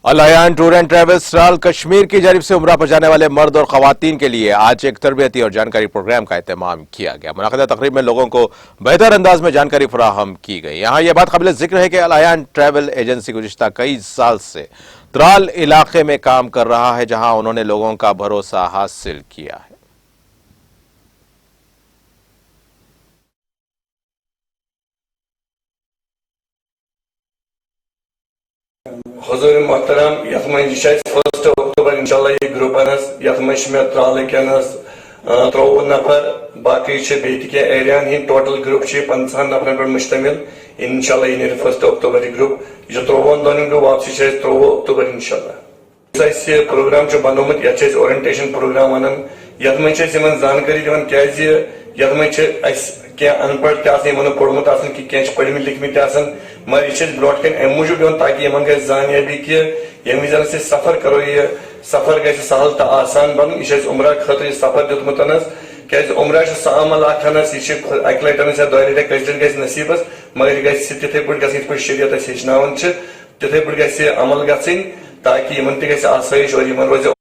अलयान tour and travels ट्राल Kashmir की जानिब से उम्रा पर जाने वाले मर्द और खवातीन के लिए आज एक तरबियती और जानकारी प्रोग्राम का एहतमाम किया गया। मुनाक़िदा तकरीब में लोगों को बेहतर अंदाज में जानकारी फराहम की गई। यहाँ यह बात काबिल जिक्र है कि अलयान ट्रैवल एजेंसी गुज़िश्ता कई साल से त्राल इलाके में काम कर रहा है, जहाँ उन्होंने लोगों का भरोसा हासिल किया है। हुज़ूर मोहतरम यथ मन 1 अक्टूबर इंशाल्लाह ये ग्रुप यथ मन में त्राल कनस 53 नफर बाकी बे एरियान हिंद टोटल ग्रुप 50 नफर पे मुश्तमिल इंशाल्लाह ये 1 अक्टूबर ये ग्रुप यह 53 दिन गो वापसी 3 अक्टूबर इंशाल्लाह प्रोग्राम बनोमुत ये ओरिएंटेशन प्रोग्राम वन यथ मन जानकारी दिवान यथ मन क्या अनपढ़ पोड़मुत कि पढ़मित लिखमित मगर यह ब्रोट कन अम मूजूब ताकि यमन ग जानियाबी कि यम विजन से सफर करो ये सफर ग सहल तो आसान बन यह उम्र खतर सफर दुतमुत क्या उम्र सह अमल यह अक लटन दो लट ग नसीबस मगर यह तिथे पे शरीयत हेचनान तिथे पे अमल गन ताकि यमन तह आसाइश और यमन रोज